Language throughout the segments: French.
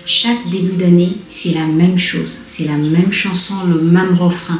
Chaque début d'année, c'est la même chose, c'est la même chanson, le même refrain.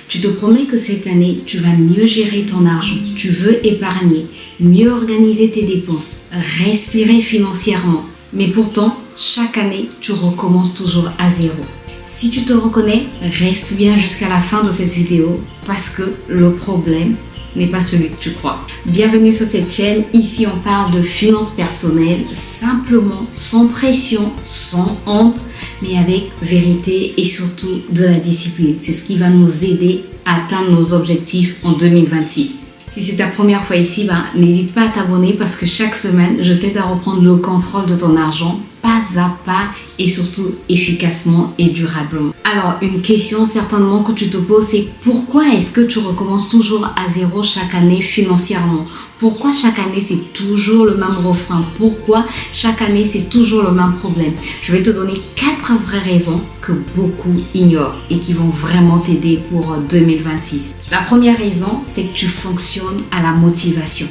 Tu te promets que cette année, tu vas mieux gérer ton argent, tu veux épargner, mieux organiser tes dépenses, respirer financièrement. Mais pourtant, chaque année, tu recommences toujours à zéro. Si tu te reconnais, reste bien jusqu'à la fin de cette vidéo parce que le problème n'est pas celui que tu crois. Bienvenue sur cette chaîne, ici on parle de finances personnelles, simplement, sans pression, sans honte, mais avec vérité et surtout de la discipline. C'est ce qui va nous aider à atteindre nos objectifs en 2026. Si c'est ta première fois ici, n'hésite pas à t'abonner parce que chaque semaine, je t'aide à reprendre le contrôle de ton argent, pas à pas et surtout efficacement et durablement. Alors, une question certainement que tu te poses, c'est pourquoi est-ce que tu recommences toujours à zéro chaque année financièrement? Pourquoi chaque année c'est toujours le même refrain? Pourquoi chaque année c'est toujours le même problème? Je vais te donner 4 vraies raisons que beaucoup ignorent et qui vont vraiment t'aider pour 2026. La première raison, c'est que tu fonctionnes à la motivation.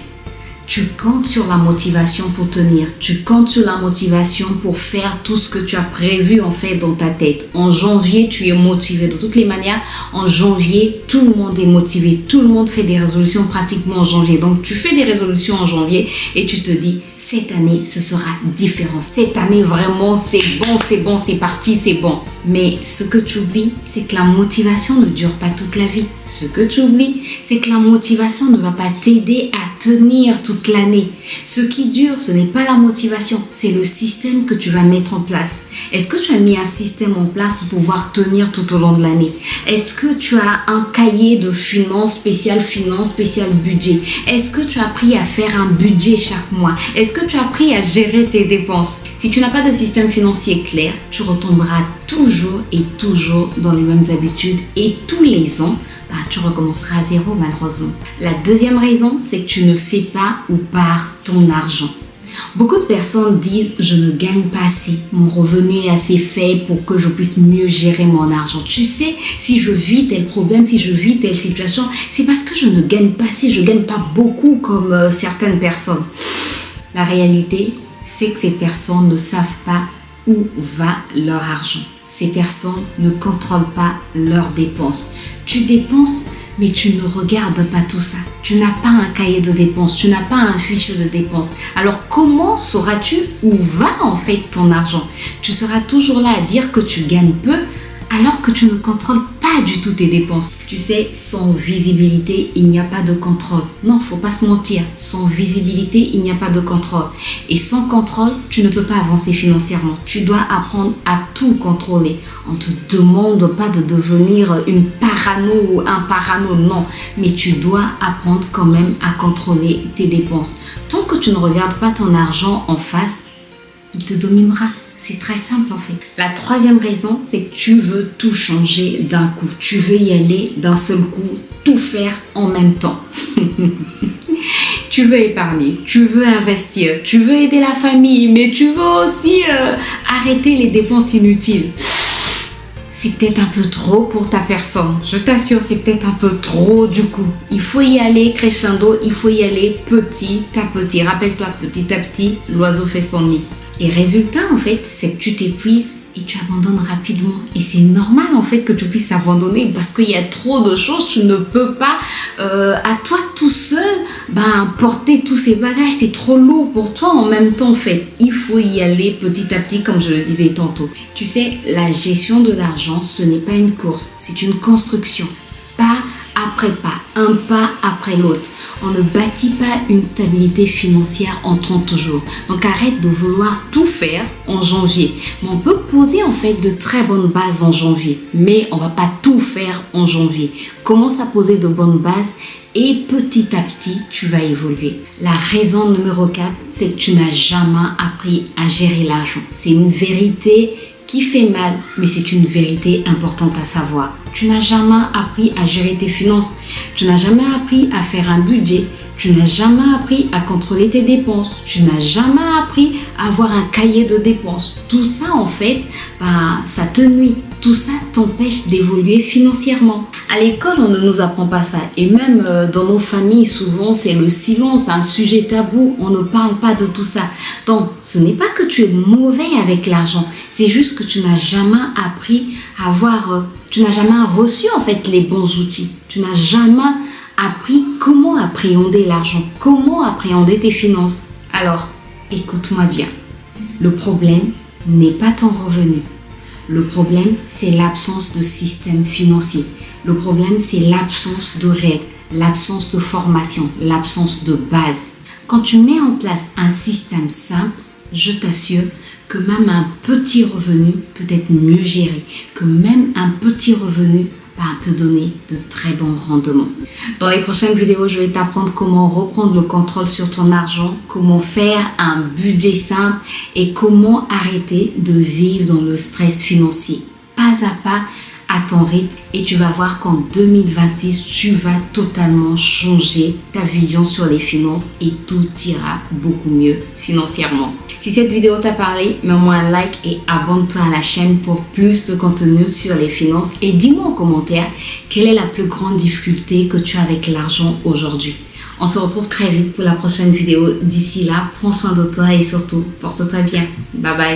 Tu comptes sur la motivation pour tenir. Tu comptes sur la motivation pour faire tout ce que tu as prévu en fait dans ta tête. En janvier, tu es motivé. De toutes les manières, en janvier, tout le monde est motivé. Tout le monde fait des résolutions pratiquement en janvier. Donc, tu fais des résolutions en janvier et tu te dis, cette année, ce sera différent. Cette année, vraiment, c'est bon, c'est parti, c'est bon. Mais ce que tu oublies, c'est que la motivation ne dure pas toute la vie. Ce que tu oublies, c'est que la motivation ne va pas t'aider à tenir toute l'année. Ce qui dure, ce n'est pas la motivation, c'est le système que tu vas mettre en place. Est-ce que tu as mis un système en place pour pouvoir tenir tout au long de l'année? Est-ce que tu as un cahier de finances spécial budget? Est-ce que tu as appris à faire un budget chaque mois? Est-ce que tu as appris à gérer tes dépenses? Si tu n'as pas de système financier clair, tu retomberas toujours dans les mêmes habitudes et tous les ans, tu recommenceras à zéro malheureusement. La deuxième raison, c'est que tu ne sais pas où part ton argent. Beaucoup de personnes disent « je ne gagne pas assez, mon revenu est assez faible pour que je puisse mieux gérer mon argent ». Tu sais, si je vis tel problème, si je vis telle situation, c'est parce que je ne gagne pas assez, je ne gagne pas beaucoup comme certaines personnes. La réalité, c'est que ces personnes ne savent pas où va leur argent. Ces personnes ne contrôlent pas leurs dépenses. Tu dépenses, mais tu ne regardes pas tout ça. Tu n'as pas un cahier de dépenses, tu n'as pas un fichier de dépenses. Alors comment sauras-tu où va en fait ton argent? Tu seras toujours là à dire que tu gagnes peu alors que tu ne contrôles pas du tout tes dépenses. Tu sais, sans visibilité, il n'y a pas de contrôle. Non, faut pas se mentir. Sans visibilité, il n'y a pas de contrôle. Et sans contrôle, tu ne peux pas avancer financièrement. Tu dois apprendre à tout contrôler. On ne te demande pas de devenir une parano ou un parano, non. Mais tu dois apprendre quand même à contrôler tes dépenses. Tant que tu ne regardes pas ton argent en face, il te dominera. C'est très simple en fait. La troisième raison, c'est que tu veux tout changer d'un coup. Tu veux y aller d'un seul coup, tout faire en même temps. Tu veux épargner, tu veux investir, tu veux aider la famille, mais tu veux aussi arrêter les dépenses inutiles. C'est peut-être un peu trop pour ta personne. Je t'assure, c'est peut-être un peu trop du coup. Il faut y aller crescendo, il faut y aller petit à petit. Rappelle-toi, petit à petit, l'oiseau fait son nid. Et résultat, en fait, c'est que tu t'épuises et tu abandonnes rapidement. Et c'est normal, en fait, que tu puisses abandonner parce qu'il y a trop de choses. Tu ne peux pas, à toi tout seul, porter tous ces bagages. C'est trop lourd pour toi en même temps, en fait. Il faut y aller petit à petit, comme je le disais tantôt. Tu sais, la gestion de l'argent, ce n'est pas une course. C'est une construction. Pas après pas, un pas après l'autre. On ne bâtit pas une stabilité financière en 30 jours. Donc arrête de vouloir tout faire en janvier. Mais on peut poser en fait de très bonnes bases en janvier. Mais on ne va pas tout faire en janvier. Commence à poser de bonnes bases et petit à petit, tu vas évoluer. La raison numéro 4, c'est que tu n'as jamais appris à gérer l'argent. C'est une vérité qui fait mal, mais c'est une vérité importante à savoir. Tu n'as jamais appris à gérer tes finances. Tu n'as jamais appris à faire un budget. Tu n'as jamais appris à contrôler tes dépenses. Tu n'as jamais appris à avoir un cahier de dépenses. Tout ça, en fait, ça te nuit. Tout ça t'empêche d'évoluer financièrement. À l'école, on ne nous apprend pas ça. Et même dans nos familles, souvent, c'est le silence, un sujet tabou. On ne parle pas de tout ça. Donc, ce n'est pas que tu es mauvais avec l'argent. C'est juste que tu n'as jamais appris à avoir... tu n'as jamais reçu, en fait, les bons outils. Tu n'as jamais appris comment appréhender l'argent, comment appréhender tes finances. Alors, écoute-moi bien. Le problème n'est pas ton revenu. Le problème, c'est l'absence de système financier. Le problème, c'est l'absence de règles, l'absence de formation, l'absence de base. Quand tu mets en place un système simple, je t'assure que même un petit revenu peut être mieux géré, que même un petit revenu peut donner de très bons rendements. Dans les prochaines vidéos, je vais t'apprendre comment reprendre le contrôle sur ton argent, comment faire un budget simple et comment arrêter de vivre dans le stress financier. Pas à pas, à ton rythme, et tu vas voir qu'en 2026, tu vas totalement changer ta vision sur les finances et tout ira beaucoup mieux financièrement. Si cette vidéo t'a parlé, mets-moi un like et abonne-toi à la chaîne pour plus de contenu sur les finances et dis-moi en commentaire quelle est la plus grande difficulté que tu as avec l'argent aujourd'hui. On se retrouve très vite pour la prochaine vidéo. D'ici là, prends soin de toi et surtout, porte-toi bien. Bye bye.